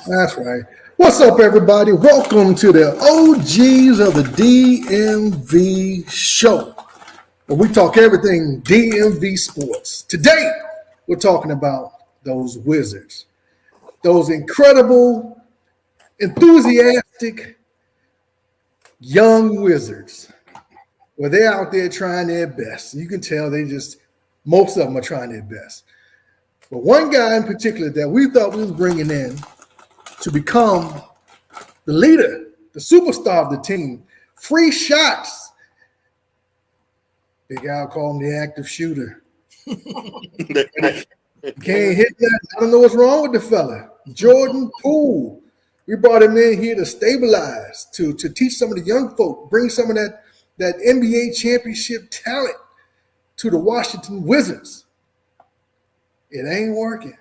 That's right. What's up, everybody? Welcome to the OGs of the DMV show, where we talk everything DMV sports. Today, we're talking about those Wizards, those incredible, enthusiastic young Wizards, where they're out there trying their best. You can tell most of them are trying their best. But one guy in particular that we thought we was bringing in to become the leader, the superstar of the team, free shots. Big Al called him the active shooter. Can't hit that. I don't know what's wrong with the fella. Jordan Poole. We brought him in here to stabilize, to teach some of the young folk, bring some of that NBA championship talent to the Washington Wizards. It ain't working.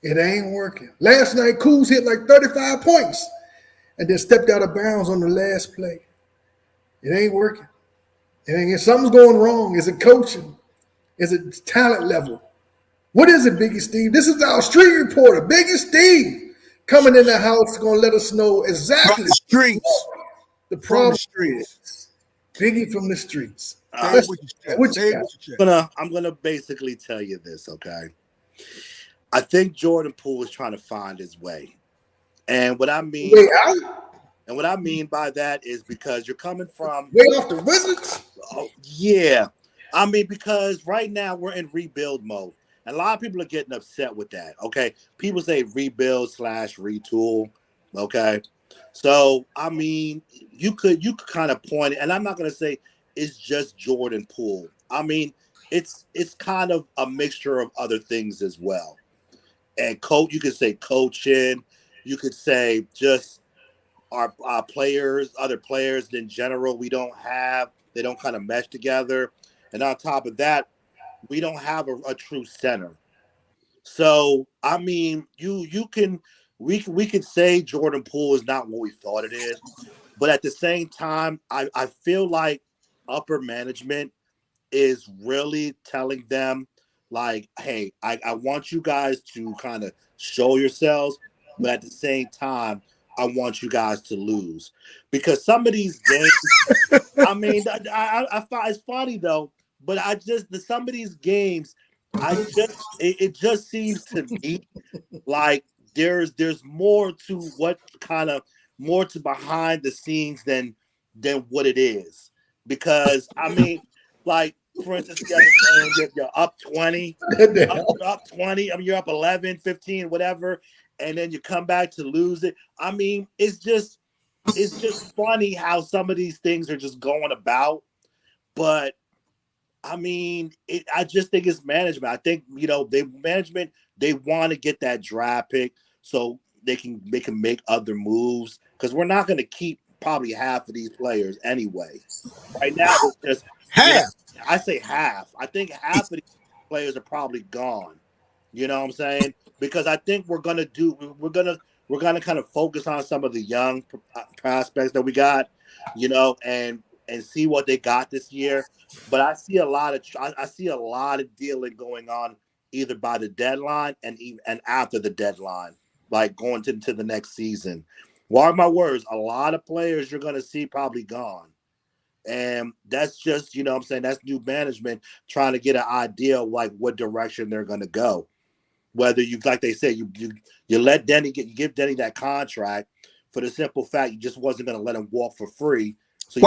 It ain't working. Last night, Kuz hit like 35 points and then stepped out of bounds on the last play. It ain't working. Something's going wrong. Is it coaching? Is it talent level? What is it, Biggie Steve? This is our street reporter, Biggie Steve, coming in the house, going to let us know exactly from the streets. The problem streets. is Biggie from the streets. I'm gonna basically tell you this, okay? I think Jordan Poole is trying to find his way. And what I mean by that is because you're coming from way off the Wizards. Oh, yeah. I mean, because right now we're in rebuild mode. And a lot of people are getting upset with that. Okay. People say rebuild / retool. Okay. So I mean, you could kind of point it, and I'm not gonna say it's just Jordan Poole. I mean, it's kind of a mixture of other things as well. And you could say coaching, you could say just our players, other players in general, they don't kind of mesh together. And on top of that, we don't have a true center. So I mean, we could say Jordan Poole is not what we thought it is, but at the same time, I feel like upper management is really telling them, like, hey, I want you guys to kind of show yourselves, but at the same time, I want you guys to lose. Because some of these games, I mean, I find it's funny though, but some of these games, it just seems to me like there's more to more to behind the scenes than what it is. Because I mean, like, for instance, the other game, you're up 20, up 20, I mean, you're up 11, 15, whatever, and then you come back to lose it. I mean, it's just funny how some of these things are just going about. But I mean, I just think it's management. I think, they want to get that draft pick so they can make other moves, because we're not going to keep probably half of these players anyway. Right now, it's just half. I say half. I think half of these players are probably gone. You know what I'm saying? Because I think we're gonna kind of focus on some of the young prospects that we got, and see what they got this year. But I see a lot of dealing going on either by the deadline and after the deadline, like going into the next season. Mark my words, a lot of players you're gonna see probably gone. And that's just, what I'm saying, that's new management trying to get an idea of like what direction they're going to go. Whether like they said, you let Denny you give Denny that contract for the simple fact you just wasn't going to let him walk for free. So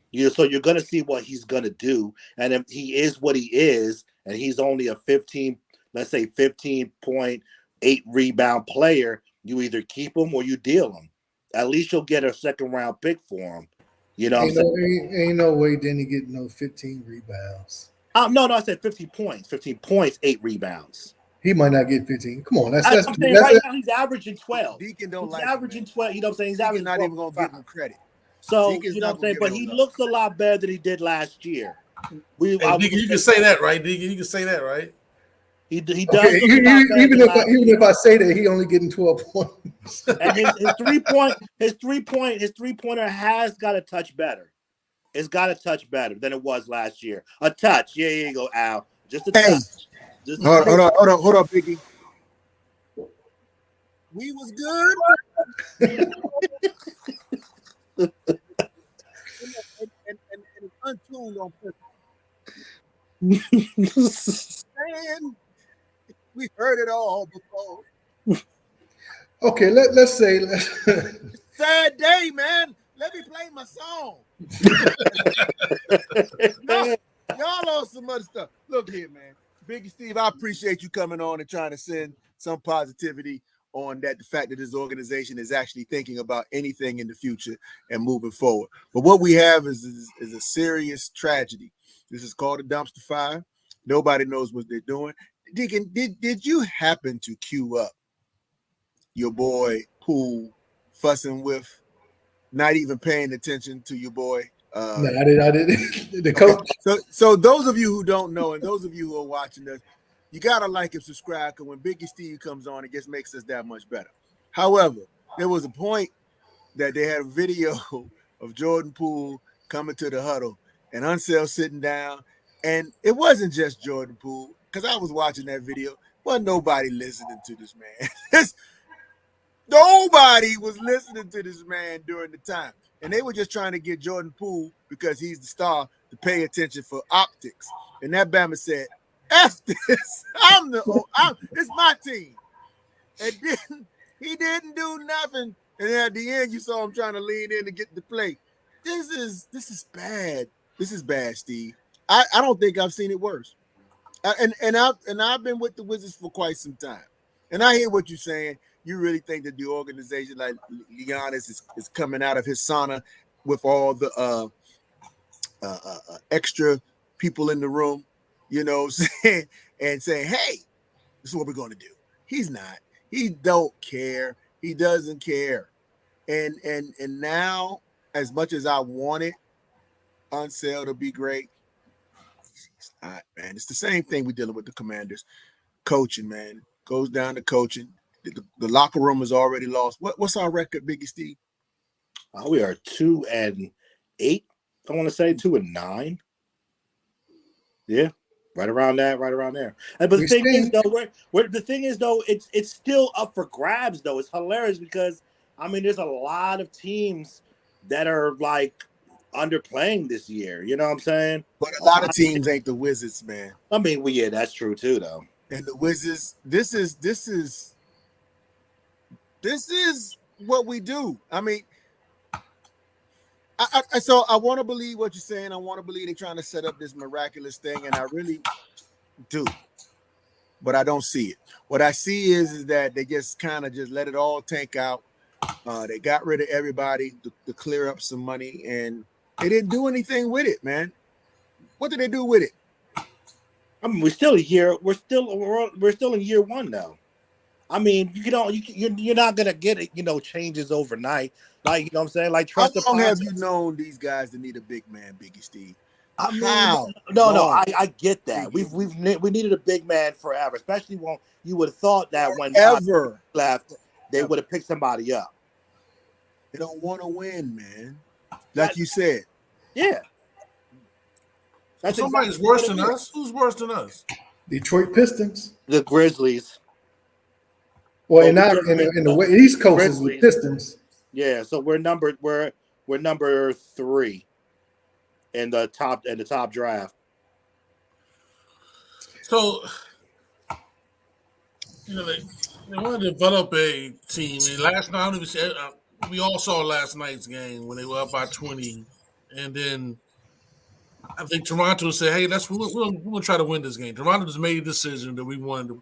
you're going to see what he's going to do. And if he is what he is, and he's only a 15.8 rebound player, you either keep him or you deal him. At least you'll get a second round pick for him. You know what I'm saying? Ain't no way Denny get no 15 rebounds. No, I said 15 points. 15 points, 8 rebounds. He might not get 15. Come on, I'm saying right now he's averaging 12. Deacon don't he's like averaging 12. You know what I'm saying? He's Deacon averaging 12. Not even gonna give him credit. So Deacon's you know what I'm saying? But he looks a lot better than he did last year. Deacon, you can say that, right? Deacon, you can say that, right? He does. Okay, even if I say that, he only getting 12 points. And his three pointer has got to touch better. It's got to touch better than it was last year. A touch, yeah, here you go, Al. Just a touch. Hold on, Biggie. We was good. And it's untuned on purpose. Man, we heard it all before. Okay, let's say Sad day, man. Let me play my song. Y'all on some other stuff. Look here, man. Biggie Steve, I appreciate you coming on and trying to send some positivity on that, the fact that this organization is actually thinking about anything in the future and moving forward. But what we have is a serious tragedy. This is called a dumpster fire. Nobody knows what they're doing. Deacon, did you happen to cue up your boy Poole fussing with, not even paying attention to your boy? no, I didn't. The coach. So those of you who don't know, and those of you who are watching us, you gotta like and subscribe, because when Biggie Steve comes on, it just makes us that much better. However, there was a point that they had a video of Jordan Poole coming to the huddle and Unseld sitting down, and it wasn't just Jordan Poole, because I was watching that video. Wasn't nobody listening to this man. Nobody was listening to this man during the time. And they were just trying to get Jordan Poole, because he's the star, to pay attention for optics. And that Bama said, F this. It's my team. And then he didn't do nothing. And then at the end, you saw him trying to lean in to get the play. This is bad. This is bad, Steve. I don't think I've seen it worse. And I've been with the Wizards for quite some time. And I hear what you're saying. You really think that the organization, like Giannis, is coming out of his sauna with all the extra people in the room, you know, saying, hey, this is what we're going to do. He's not. He don't care. He doesn't care. And now, as much as I wanted Unseld to be great, it's not, man. It's the same thing we're dealing with the Commanders. Coaching, man. Goes down to coaching. The locker room is already lost. What's our record, Biggie Steve? We are 2-8. I want to say 2-9. Yeah, right around that, right around there. But the thing is, though, it's still up for grabs. Though it's hilarious because there's a lot of teams that are like underplaying this year. You know what I'm saying? But a lot of teams ain't the Wizards, man. Yeah, that's true too, though. And the Wizards, this is what we do. So I want to believe what you're saying. I want to believe they're trying to set up this miraculous thing, and I really do. But I don't see it. What I see is that they just kind of just let it all tank out. They got rid of everybody to clear up some money, and they didn't do anything with it, man. What did they do with it? We're still a year. We're still in year one now. You're not gonna get it, changes overnight. Like, you know what I'm saying? Like, trust the process. How long have you known these guys that need a big man, Biggie Steve? I get that. We needed a big man forever, especially when you would have thought that when ever left, they would have picked somebody up. They don't want to win, man. Like you said. Yeah. Somebody's worse than us. Who's worse than us? Detroit Pistons. The Grizzlies. Well, in the East Coast is the Pistons. Yeah, so we're number 3 in the top draft. So they want to develop a team. And last night, we all saw last night's game when they were up by 20, and then I think Toronto said, "Hey, we're going to try to win this game." Toronto just made a decision that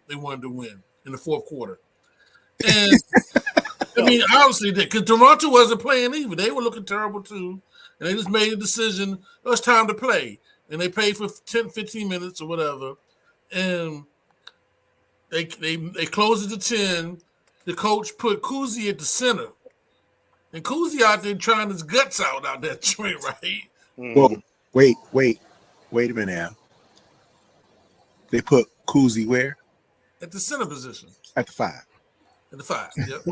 they wanted to win in the fourth quarter, and obviously, because Toronto wasn't playing either, they were looking terrible too, and they just made a decision. Oh, it's time to play, and they played for 10, 15 minutes or whatever, and they closed it to 10. The coach put Cousy at the center, and Cousy out there trying his guts out that joint, right? Well, wait a minute now. They put Cousy where? At the center position. At the 5. At the 5, yep.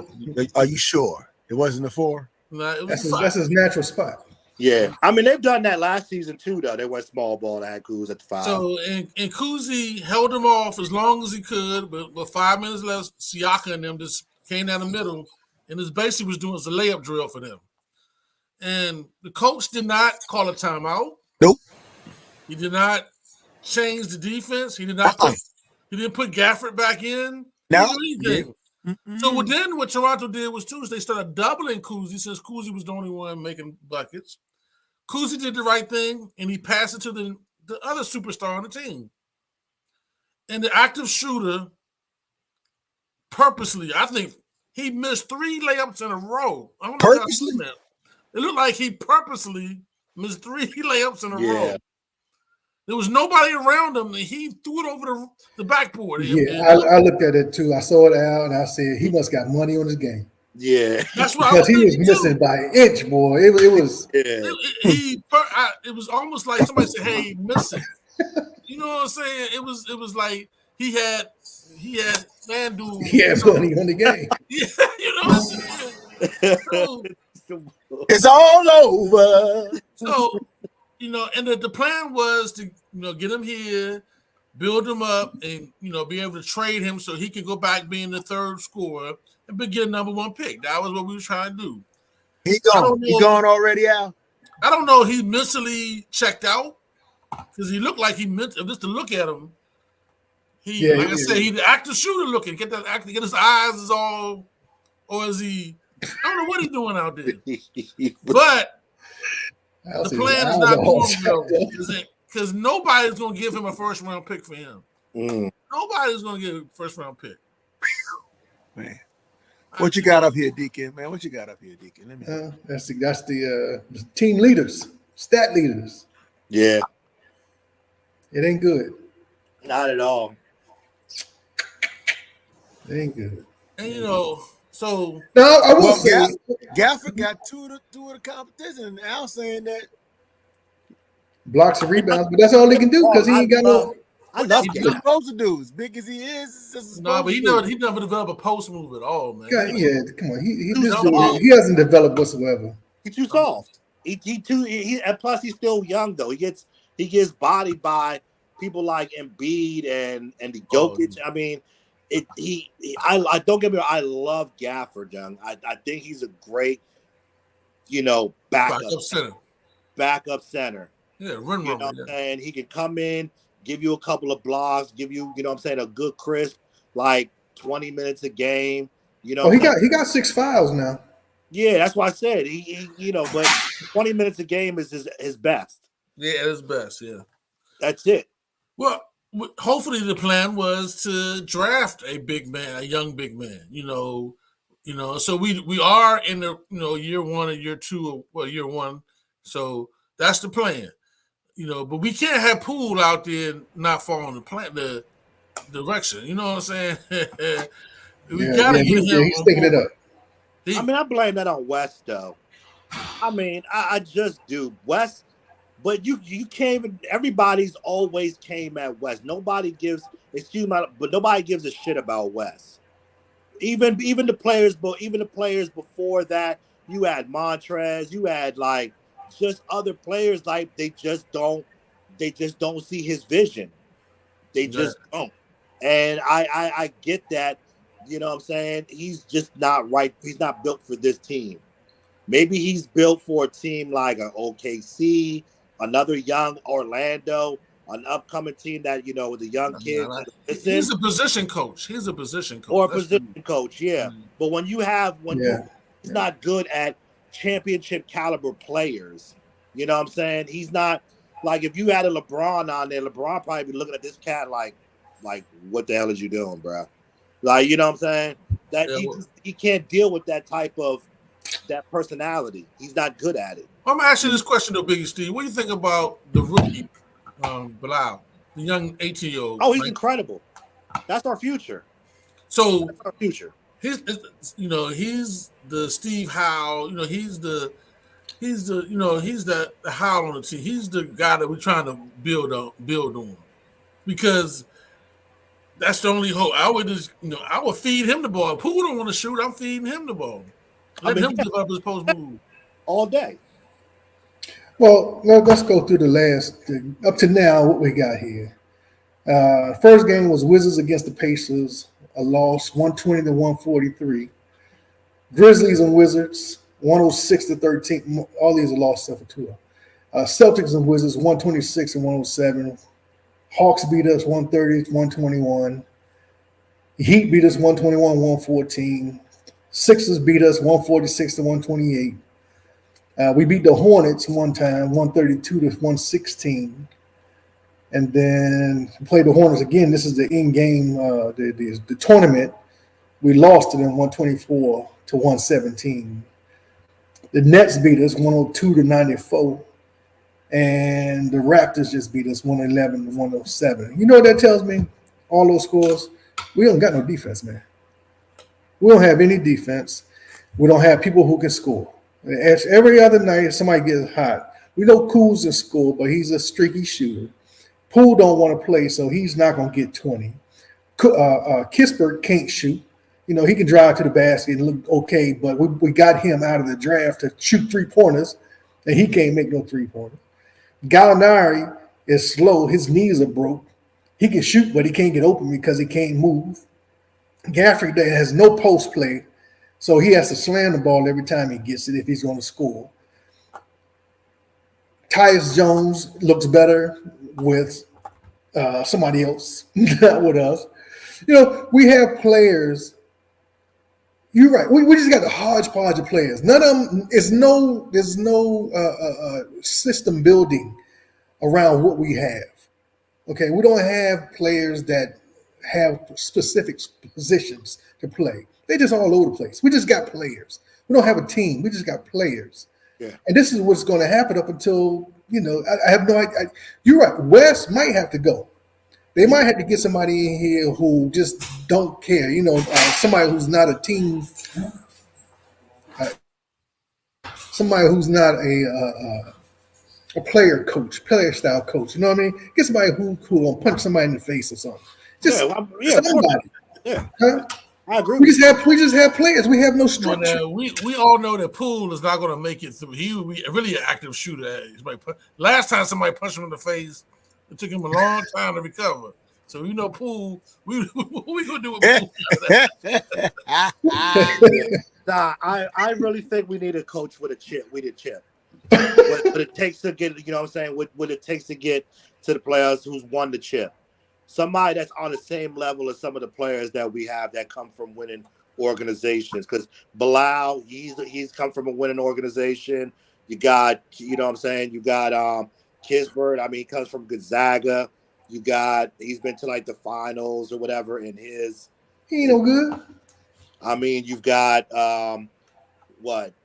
Are you sure it wasn't the 4? No, it was that's his natural spot. Yeah, they've done that last season too, though. They went small ball to have Kuz at the 5. So and Cousy held him off as long as he could, but 5 minutes left, Siaka and them just came down the middle, and this basically was doing a layup drill for them. And the coach did not call a timeout. Nope. He did not change the defense. He did not he didn't put Gafford back in. No. He didn't do anything. So then what Toronto did was too is they started doubling Cousy since Cousy was the only one making buckets. Cousy did the right thing, and he passed it to the other superstar on the team. And the active shooter purposely, I think he missed 3 layups in a row. I don't know if y'all seen that. It looked like he purposely missed 3 layups in a row. There was nobody around him, and he threw it over the backboard. Yeah, I looked at it too. I saw it out, and I said he must got money on his game. Yeah, that's what because he was missing by an inch, boy. It was. Yeah. It was almost like somebody said, "Hey, missing." You know what I'm saying? It was like he had FanDuel. He had money on the game. Yeah, you know what I'm saying? So, it's all over. So, you know, and the plan was to, you know, get him here, build him up, and, you know, be able to trade him so he could go back being the third scorer and get a number 1 pick. That was what we were trying to do. He gone. He gone already, Al? I don't know. He mentally checked out because he looked like he meant just to look at him. Like I said, he's the active shooter looking. Get his eyes is all, or is he? I don't know what he's doing out there. But the plan is not going well because nobody's going to give him a first-round pick for him. Nobody's going to give him a first-round pick. Man, what you got up here, Deacon? Man, what you got up here, Deacon? Let me. That's the team leaders, stat leaders. Yeah, it ain't good. Not at all. It ain't good. And you know. So no, I will say Gafford got two of the competition, and Al saying that blocks and rebounds, but that's all he can do because he ain't got no. That's what he's supposed to do. As big as he is, no, but he never developed a post move at all, man. Yeah, come on, he hasn't developed whatsoever. He's too soft. And plus he's still young though. He gets bodied by people like Embiid and the Jokic. I mean. I don't get me wrong. I love Gafford, young. I think he's a great, you know, backup center. Yeah, run. You know what I'm saying? He can come in, give you a couple of blocks, give you, you know what I'm saying, a good crisp, like 20 minutes a game. You know, he got 6 fouls now. Yeah, that's what I said. He you know, but 20 minutes a game is his best. Yeah, his best. Yeah, that's it. Well. Hopefully the plan was to draft a big man, a young big man, you know, so we are in the, you know, year 1 or year 2 or year 1. So that's the plan, you know, but we can't have Poole out there not following the direction. You know what I'm saying? We gotta get him. He's thinking it up. I mean, I blame that on West though. I mean, I just do. West. But you can't even. Everybody's always came at West. Nobody gives. But nobody gives a shit about West. Even the players, but even the players before that, you had Montrez. You had like just other players. Like they just don't see his vision. They just don't. And I get that. You know what I'm saying? He's just not right. He's not built for this team. Maybe he's built for a team like an OKC. Another young Orlando, an upcoming team that, you know, with the young kids. He's a position coach. Or a position coach, yeah. Mm-hmm. But when he's not good at championship caliber players, you know what I'm saying? He's not like if you had a LeBron on there, LeBron probably be looking at this cat like what the hell is you doing, bro? Like, you know what I'm saying? That he can't deal with that type of that personality. He's not good at it. I'm gonna ask you this question though, Biggie Steve. What do you think about the rookie, Bilal, the young 18-year-old? Oh, he's incredible. That's our future. So that's our future. He's the Steve Howe. You know, he's the Howe on the team. He's the guy that we're trying to build on, because that's the only hope. I would feed him the ball. Poole don't want to shoot. I'm feeding him the ball. Let him give up his post move all day. Well, let's go through the last up to now what we got here. First game was Wizards against the Pacers, a loss 120-143. Grizzlies and Wizards, 106-13. All these are lost except for two. Celtics and Wizards, 126 and 107. Hawks beat us 130-121. Heat beat us 121-114. Sixers beat us 146-128. We beat the Hornets one time, 132-116. And then played the Hornets again. This is the in-game, the tournament. We lost to them 124-117. The Nets beat us 102-94. And the Raptors just beat us 111-107. You know what that tells me? All those scores, we don't got no defense, man. We don't have any defense. We don't have people who can score. Every other night, somebody gets hot. We know Kuz can score, but he's a streaky shooter. Poole don't want to play, so he's not going to get 20. Kispert can't shoot. You know, he can drive to the basket and look okay, but we got him out of the draft to shoot three-pointers, and he can't make no three-pointers. Gallinari is slow. His knees are broke. He can shoot, but he can't get open because he can't move. Gafford has no post play, so he has to slam the ball every time he gets it if he's going to score. Tyus Jones looks better with somebody else, not with us. You know, we have players. You're right. We just got a hodgepodge of players. None of them there's no system building around what we have. Okay, we don't have players that have specific positions to play. They're just all over the place. We just got players. We don't have a team. We just got players. Yeah. And this is what's going to happen up until, you know, I have no idea. You're right. West might have to go. They might have to get somebody in here who just don't care. You know, somebody who's not a team, somebody who's not a player coach, player style coach. You know what I mean? Get somebody who will punch somebody in the face or something. Just somebody. Yeah. Huh? I agree. We just have players. We have no structure. We all know that Poole is not going to make it through. He would be really an active shooter. Last time somebody punched him in the face, it took him a long time to recover. So you know, Poole, what we gonna do with Poole? I really think we need a coach with a chip. We need a chip. What it takes to get, you know what I'm saying? What it takes to get to the players who's won the chip. Somebody that's on the same level as some of the players that we have that come from winning organizations. Because Bilal, he's come from a winning organization. You got, you know what I'm saying? You got Kispert. I mean, he comes from Gonzaga. He's been to like the finals or whatever in his. He ain't no good. I mean, you've got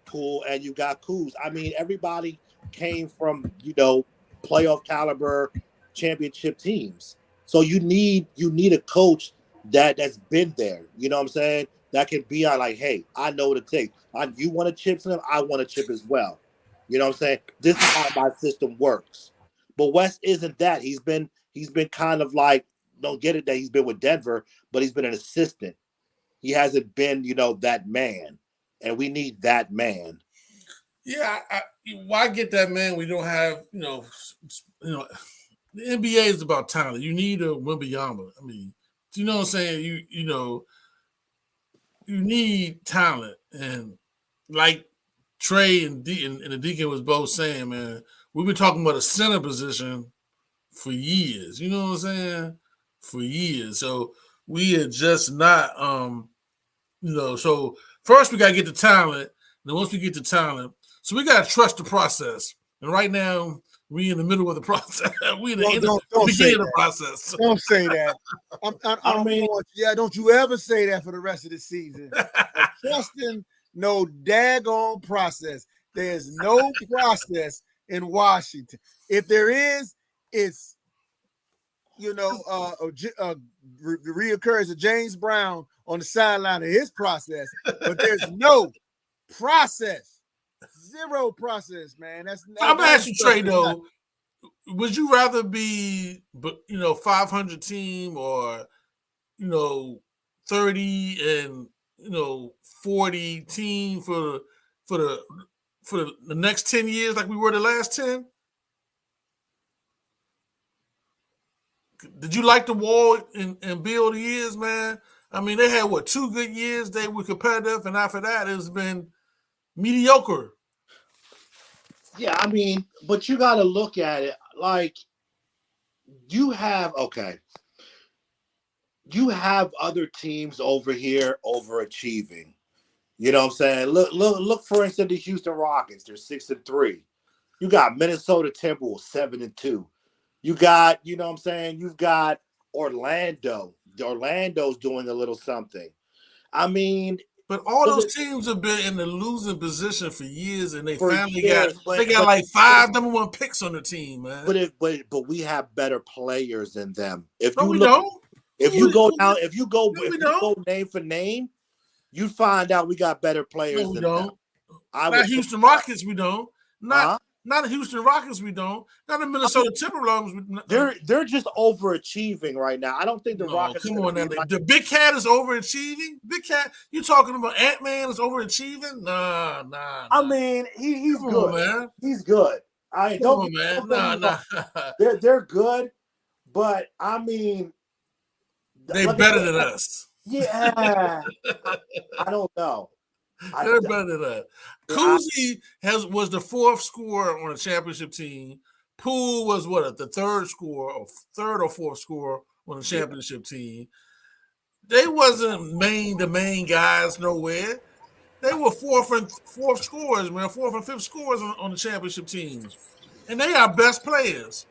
Poole, and you got Kuz. I mean, everybody came from, you know, playoff caliber championship teams. So you need a coach that's been there. You know what I'm saying? That can be on like, hey, I know what it takes. You want to chip to him, I want to chip as well. You know what I'm saying? This is how my system works. But West isn't that. He's been kind of like, don't get it that he's been with Denver, but he's been an assistant. He hasn't been, you know, that man. And we need that man. Yeah, why get that man? We don't have, you know, the NBA is about talent. You need a Wembanyama. I mean, you know what I'm saying? You know, you need talent. And like Trey and the Deacon was both saying, man, we've been talking about a center position for years. You know what I'm saying? For years. So we are just not, you know, so first we got to get the talent. Then once we get the talent, so we got to trust the process. And right now, we in the middle of the process. We in the beginning of the process. Don't say that. Don't you ever say that for the rest of the season. Trusting no daggone process. There's no process in Washington. If there is, it's, you know, the reoccurrence of James Brown on the sideline of his process, but there's no process. Zero process, man. I'm gonna ask you, Trey, though. Would you rather be, you know, 500 team or, you know, 30 and, you know, 40 team for the next 10 years like we were the last 10? Did you like the wall and build years, man? I mean, they had 2 good years. They were competitive, and after that, it's been mediocre. Yeah, I mean, but you got to look at it like you have other teams over here overachieving. You know what I'm saying? Look for instance, the Houston Rockets. They're 6-3. You got Minnesota Timberwolves 7-2. You got, you know what I'm saying? You've got Orlando. Orlando's doing a little something. I mean, but all those teams have been in the losing position for years, and they finally got like 5 number 1 picks on the team, man. But we have better players than them. If no, you we look, don't. if you go down, if you go don't. name for name, you find out we got better players we than don't. them. Not Houston Rockets, we don't. Not the Houston Rockets, we don't. Not the Minnesota Timberwolves. They're just overachieving right now. I don't think the Rockets. Come on, now. The Big Cat is overachieving. Big Cat, you talking about Ant-Man is overachieving? Nah. I mean, he's come good, on, man. He's good. I don't, man. Nah. They're good, but I mean, they're better than us. Yeah, I don't know. They're better than that. Cousy was the 4th scorer on a championship team. Poole was the 3rd or 4th scorer on a championship team. They wasn't the main guys nowhere. They were 4th scorers, man, 4th and 5th scorers on the championship teams, and they are best players.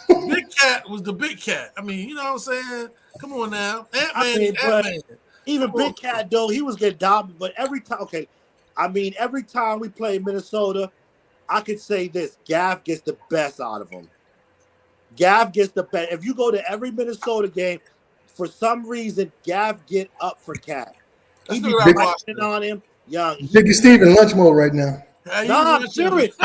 Big Cat was the Big Cat. I mean, you know what I'm saying? Come on now, Ant-Man. Even Big Cat, though, he was getting dominated. But every time we play Minnesota, I could say this: Gav gets the best out of him. Gav gets the best. If you go to every Minnesota game, for some reason, Gav get up for Cat. He be watching on him, young. Biggie Steve in lunch mode right now. I'm serious.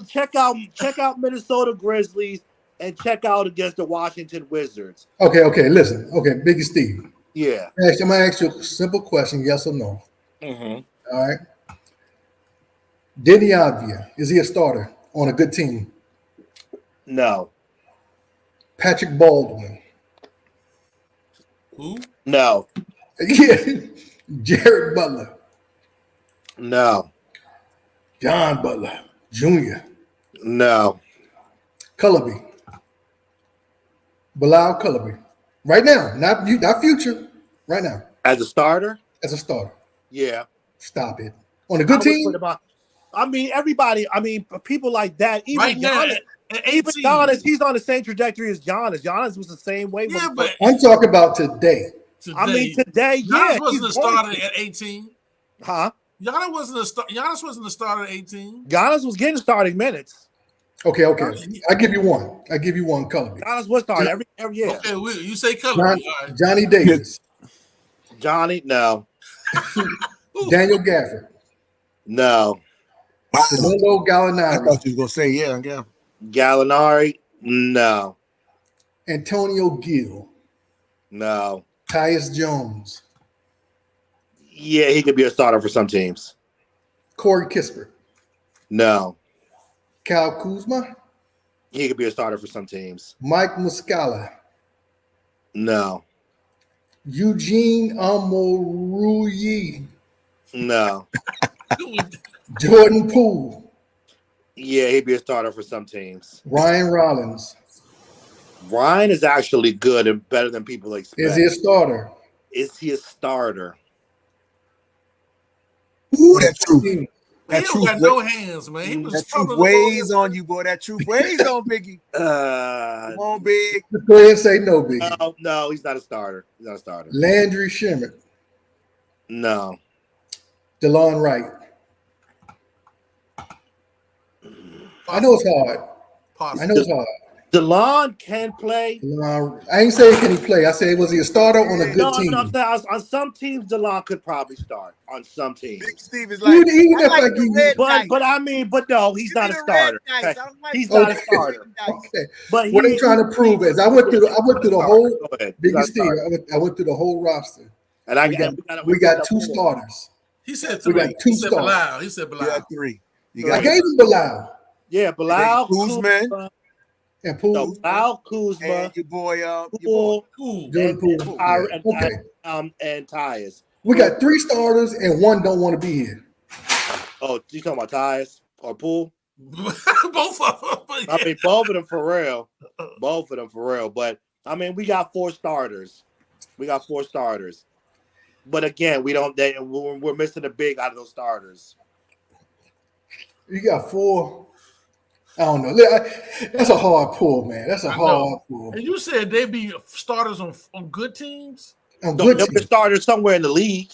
check out Minnesota Grizzlies. And check out against the Washington Wizards. Okay, listen. Okay, Biggie Steve. Yeah. I'm going to ask you a simple question, yes or no. Mm-hmm. All right. Deni Avdija, is he a starter on a good team? No. Patrick Baldwin. Who? No. Yeah. Jared Butler. No. John Butler Jr. No. Culleby. Bilal Culleby. Right now, not future. Right now. As a starter? As a starter. Yeah. Stop it. On a good team? Everybody, people like that. Even right Giannis, even Giannis, he's on the same trajectory as Giannis. Giannis was the same way. Yeah, but I'm talking about today. Today, Giannis wasn't a starter at 18. Huh? Giannis wasn't a starter at 18. Giannis was getting starting minutes. Okay. I give you one. Culleby. Giannis was starting every year. Okay, you say Culleby. Johnny Davis. Johnny, no. Daniel Gafford. No. Danilo Gallinari. I thought you was gonna say yeah. Gallinari, no. Antonio Gill. No. Tyus Jones. Yeah, he could be a starter for some teams. Corey Kispert. No. Kyle Kuzma. He could be a starter for some teams. Mike Muscala. No. Eugene Amoruyi. No. Jordan Poole. Yeah, he'd be a starter for some teams. Ryan Rollins. Ryan is actually good and better than people expect. Is he a starter? Is he a starter? Ooh, that truth. That truth got no hands, man. He was that truth weighs on you, boy. That truth weighs on Biggie. Come on, Big. Go ahead and say no, Biggie. No, he's not a starter. Landry Shamet. No. DeLon Wright. I know it's hard. I know it's hard. DeLon can play. I ain't saying can he play. I said, was he a starter on a good team? No, on some teams, DeLon could probably start. On some teams. Big Steve is like, but no, he's not a starter. Okay. He's not a starter. Okay. But what I'm trying to prove is I went through the whole Big Steve. I went through the whole roster. And we got two starters. He said three. We got two starters. He said Bilal. Three. I gave him Bilal. Yeah, Bilal. Kuzma. And So Poole, Kyle Kuzma, And your boy, Poole, Ooh. Jordan and, Poole. Tyre- Yeah. and, Okay. and Tyus. We got 3 starters and 1 don't want to be here. Oh, you talking about Tyus or Poole? Both of them. I mean, both of them for real. Both of them for real. But I mean, we got 4 starters. But again, we're missing the big out of those starters. You got 4. I don't know. That's a hard pull, man. That's a I hard know. pull. And you said they be starters on good teams? On No, good they'll be teams. starters somewhere in the league.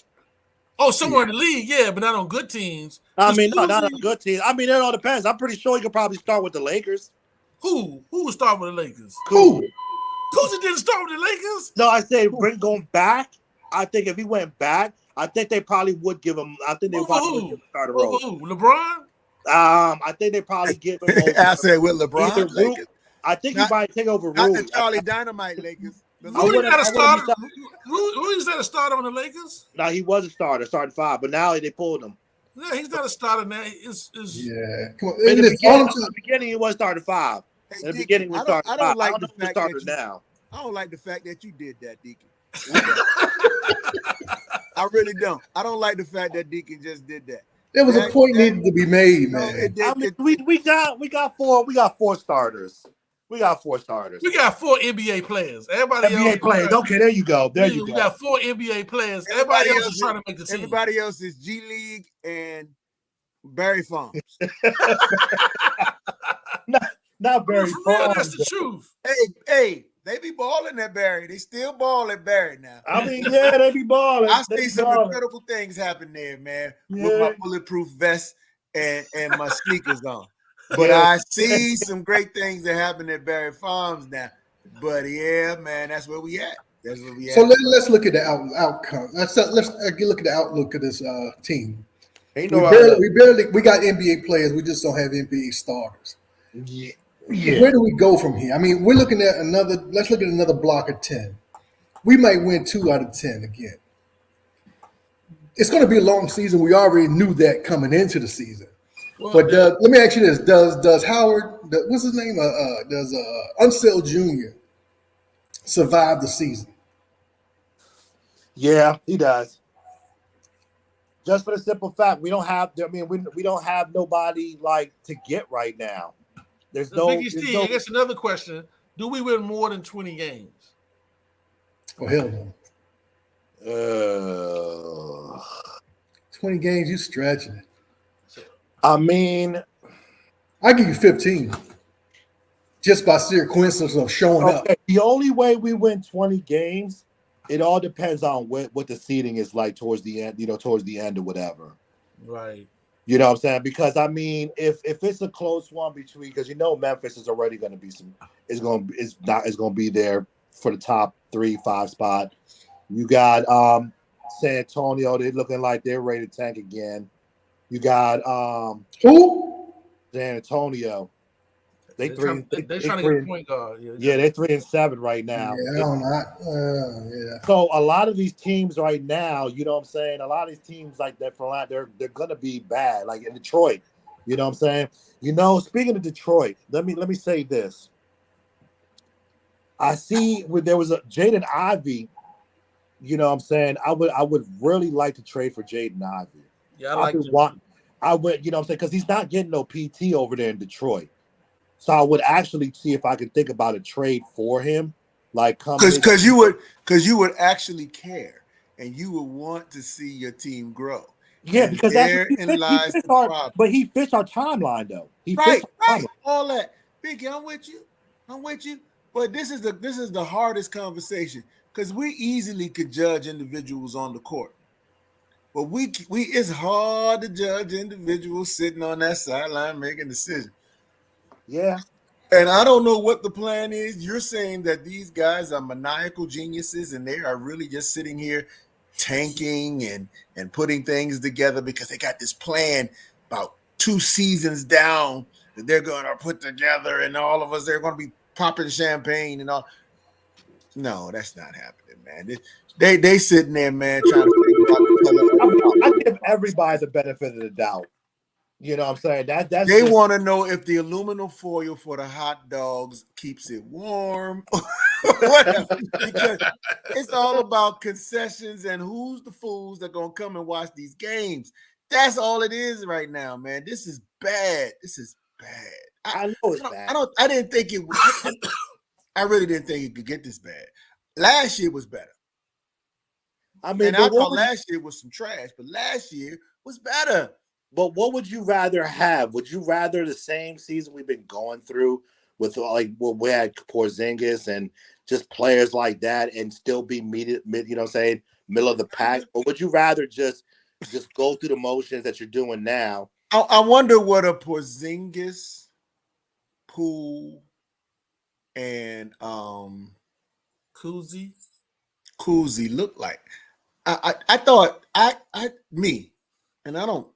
Oh, somewhere in the league, yeah, but not on good teams. I mean, Because not on good teams. I mean, it all depends. I'm pretty sure he could probably start with the Lakers. Who would start with the Lakers? Who? Kuzma didn't start with the Lakers? No, I say going back. I think if he went back, I think they probably would give him. I think they Over probably who? would give him a starter Over role. who? LeBron? I think they probably give him. I said with Either LeBron, Rue- Lakers. I think Not- he might take over Not Rui. the Charlie Dynamite Lakers. The I Rudy's wouldn't- not a I wouldn't starter. be shocked. Rudy's not a starter on the Lakers? Now he was a starter, starting 5, but now they pulled him. No, he's not a starter now. Yeah. Come on. In the Listen, all I'm beginning, he was starting 5. Hey, In the Deacon, beginning, he was starting 5. I don't like I the don't know if he's fact starting that now. I don't like the fact that you did that, Deacon. I really don't. I don't like the fact that Deacon just did that. there was a point needed to be made, No, man. it did. I mean, we got 4 starters. We got 4 starters. We got 4 NBA players. Everybody else NBA players. Okay, there you go. There you we go. got 4 NBA players. Everybody else is trying to make the team. Everybody else is G League and Barry Farms. Not very For real, far. that's the truth. Hey, they be balling at Barry. They still ball at Barry now. I mean, yeah, they be balling. I They see be some balling. incredible things happen there, man, with Yeah. my bulletproof vest and my sneakers on. But Yeah. I see some great things that happen at Barry Farms now. But yeah, man, that's where we at. That's where we at. So let's look at the outcome. Let's look at the outlook of this team. Ain't We no got NBA players. We just don't have NBA starters. Yeah. Where do we go from here? I mean, we're looking at another. Let's look at another block of 10. We might win 2 out of 10 again. It's going to be a long season. We already knew that coming into the season. Well, But let me ask you this: Does Howard? What's his name? Does Unseld Jr. survive the season? Yeah, he does. Just for the simple fact, we don't have. I mean, we don't have nobody like to get right now. There's no. Biggie there's Steve, no- I guess another question. Do we win more than 20 games? Oh hell no! 20 games, you stretching it. I mean, I give you 15, just by sheer coincidence of showing up. okay, the only way we win 20 games, it all depends on what the seeding is like towards the end. Towards the end or whatever. Right. You know what I'm saying? Because I mean, if it's a close one between, because Memphis is already going to be is going to be there for the top 3-5 spot. You got San Antonio. They're looking like they're ready to tank again. You got Who? San Antonio. They're trying to get a point guard. Yeah, they're 3-7 right now. Yeah, I don't know. Yeah. So a lot of these teams right now, you know what I'm saying? A lot of these teams like that they're gonna be bad. Like in Detroit, you know what I'm saying? Speaking of Detroit, let me say this. I see when there was a Jaden Ivey, you know what I'm saying? I would really like to trade for Jaden Ivey. Yeah, I like I would, you know what I'm saying? Because he's not getting no PT over there in Detroit. So I would actually see if I could think about a trade for him. Like because you would actually care and you would want to see your team grow. Yeah, and because therein lies the problem. but he fits our timeline though. Right, all that. Biggie, I'm with you. But this is the hardest conversation because we easily could judge individuals on the court. But we it's hard to judge individuals sitting on that sideline making decisions. Yeah. And I don't know what the plan is. You're saying that these guys are maniacal geniuses and they are really just sitting here tanking and putting things together because they got this plan about 2 seasons down that they're going to put together and all of us, they're going to be popping champagne and all. No, that's not happening, man. They sitting there, man, trying to figure out. I give everybody the benefit of the doubt. You know what I'm saying? That's They just, want to know if the aluminum foil for the hot dogs keeps it warm. Whatever. Because it's all about concessions and who's the fools that are going to come and watch these games. That's all it is right now, man. This is bad. This is bad. I know it's bad. I didn't think it would. I really didn't think it could get this bad. Last year was better. I mean, And I thought last year was some trash, but last year was better. but what would you rather have? Would you rather the same season we've been going through with like what we had Porzingis and just players like that and still be mid, you know what I'm saying, middle of the pack? Or would you rather just go through the motions that you're doing now? I wonder what a Porzingis, Poole, and Kuzi. Kuzi look like. I thought me, and I don't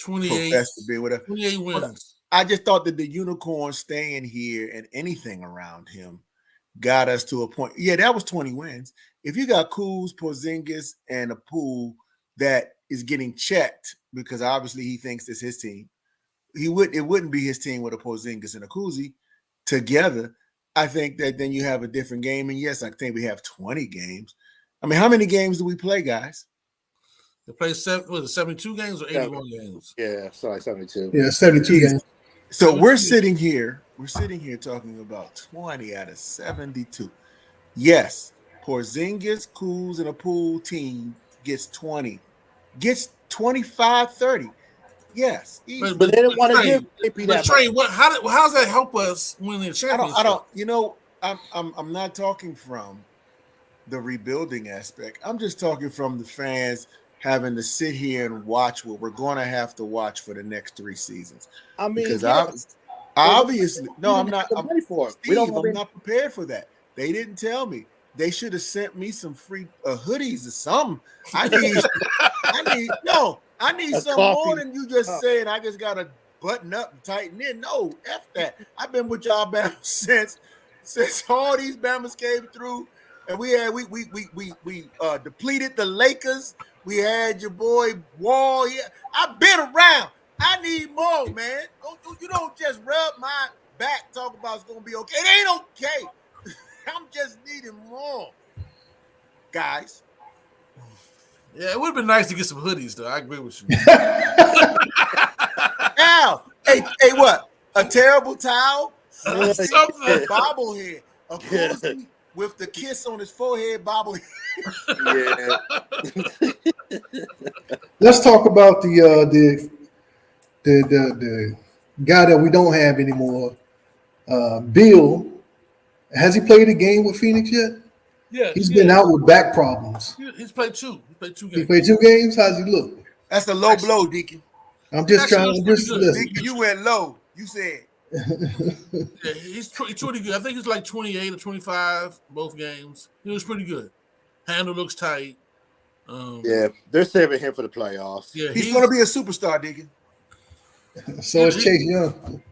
28, profess to be whatever. 28 wins. I just thought that the unicorn staying here and anything around him got us to a point. Yeah, that was 20 wins. If you got Kuz, Porzingis, and a Poole that is getting checked because obviously he thinks it's his team, it wouldn't be his team with a Porzingis and a Kuzi together. I think that then you have a different game. And yes, I think we have 20 games. I mean, how many games do we play, guys? They played 72 games or 81 games? Yeah, sorry, 72. Yeah, 72 games. So we're sitting here talking about 20 out of 72. Yes, Porzingis, Kuz, and a Poole team gets 20, gets 25, 30. Yes, but they didn't want to give KP that. Trey, how does that help us win the championship? I don't. You know, I'm not talking from the rebuilding aspect. I'm just talking from the fans having to sit here and watch what we're going to have to watch for the next 3 seasons. I mean, because yeah. obviously, no, I'm not. I'm ready for it. Steve, I'm not prepared for that. They didn't tell me. They should have sent me some free hoodies or something. I need something more than you just said. I just gotta button up and tighten in. No, F that. I've been with y'all Bama since all these Bamas came through, and we depleted the Lakers. We had your boy Wall here. I've been around. I need more, man. You don't just rub my back, talk about it's gonna be okay. It ain't okay. I'm just needing more, guys. Yeah, it would have been nice to get some hoodies, though. I agree with you. Al, hey, what? A terrible towel? Something. A bobblehead. A Kuzi with the kiss on his forehead bobblehead. Yeah. Let's talk about the guy that we don't have anymore, Bill. Has he played a game with Phoenix yet? Yeah, he's been out with back problems. He's played 2. He played 2 games. He played 2 games. How's he look? That's a low blow, Deacon. I'm just trying. Deacon, you went low. You said. Yeah, he's pretty good. I think he's like 28 or 25 both games. He was pretty good. Handle looks tight. Yeah, they're saving him for the playoffs. Yeah, he's going to be a superstar, Deacon. So is Chase Young.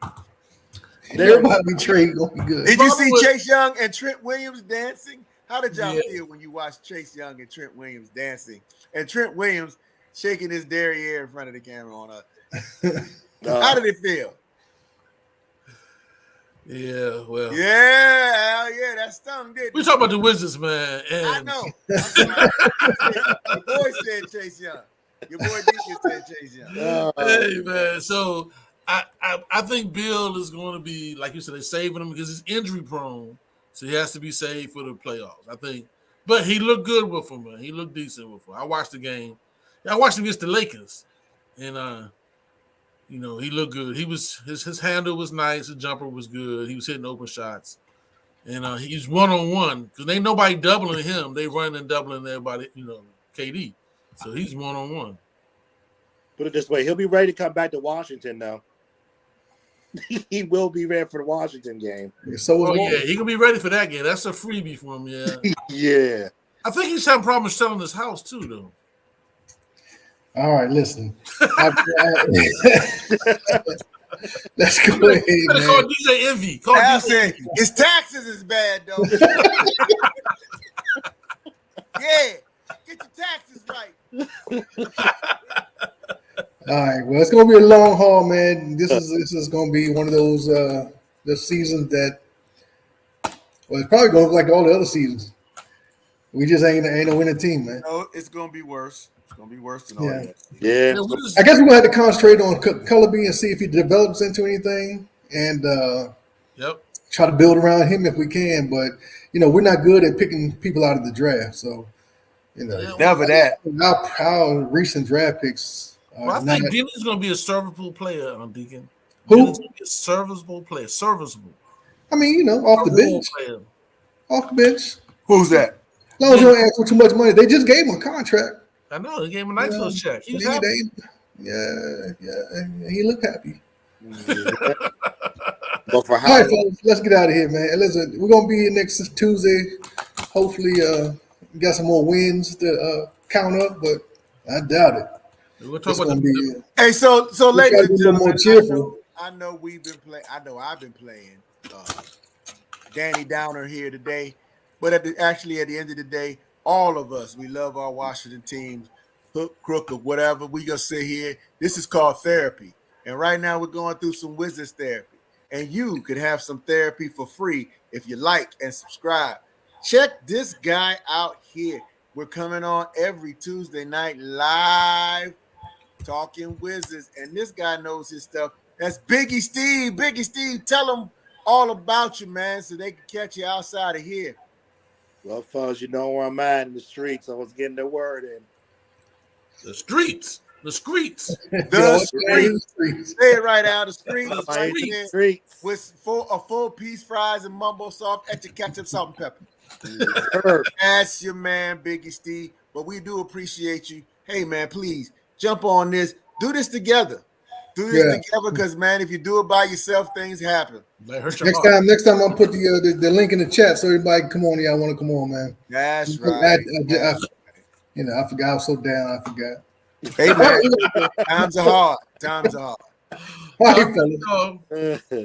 Everybody trade gonna be good. Did you see Chase Young and Trent Williams dancing? How did y'all feel when you watched Chase Young and Trent Williams dancing? And Trent Williams shaking his derriere in front of the camera on us. How did it feel? Yeah, well. Yeah, that stung, didn't it? We talk about the Wizards, man. And I know. Your boy said Chase Young. Your boy Deacon said Chase Young. Hey, man. So I think Bill is going to be, like you said, they're saving him because he's injury prone. So he has to be saved for the playoffs, I think. But he looked good with him, man. He looked decent with him. I watched the game. I watched him against the Lakers. And, he looked good. He was his handle was nice. His jumper was good. He was hitting open shots. And he's one-on-one because ain't nobody doubling him. They running and doubling everybody, KD. So he's one-on-one. Put it this way, he'll be ready to come back to Washington now. He will be ready for the Washington game. So he gonna be ready for that game. That's a freebie for him, yeah. Yeah. I think he's having problems selling his house too, though. All right, listen. Let's go ahead, man. Call DJ Envy. Al said his taxes is bad, though. Yeah, get your taxes right. All right. Well, it's gonna be a long haul, man. This is gonna be one of those the seasons that it's probably gonna look like all the other seasons. We just ain't a winning team, man. No, it's gonna be worse. It's gonna be worse than all Yeah. that. Yeah. Yeah, what is- I guess we're gonna have to concentrate on Color B and see if he develops into anything, and Yep. try to build around him if we can. But we're not good at picking people out of the draft, so Yeah, Never that. our recent draft picks Well, I are not. think Denny's going to be a serviceable player on Deacon. Who? Denny's going to be a serviceable player. Serviceable. I mean, off the A role bench, player. off the bench. Who's that? As long as you don't ask for too much money, they just gave him a contract. I know. They gave him a nice Yeah. little check. He was They- happy. yeah, he looked happy. But for All how right, fellas, let's get out of here, man. Listen, we're gonna be here next Tuesday. Hopefully, we got some more wins to count up, but I doubt it. We'll talk It's about gonna the be. Hey, so We ladies gotta and be a little more gentlemen, cheerful. I know we've been playing. I know I've been playing Danny Downer here today, but at the end of the day, all of us, we love our Washington teams, hook, crook, or whatever. We gonna sit here. This is called therapy, and right now we're going through some Wizards therapy, and you could have some therapy for free if you like and subscribe. Check this guy out here. We're coming on every Tuesday night live, talking Wizards, and this guy knows his stuff. That's Biggie Steve. Biggie Steve, tell them all about you, man, so they can catch you outside of here. well, fellas, you know where I'm at in the streets. I was getting the word in. The streets. The streets. The streets. Say it right out. The streets right Miami there streets. with a full piece fries and mumbo sauce, extra ketchup, salt, and pepper. Sure. That's your man, Biggie Steve. But we do appreciate you. Hey, man, please jump on this. Do this together. Do this together because, man, if you do it by yourself, things happen. That hurt your Next heart. time, I'll put the link in the chat so everybody can come on. Yeah, I want to come on, man. That's right. I forgot. I was so down. I forgot. Hey, man, times are hard. Times are hard. All right, fellas. Oh.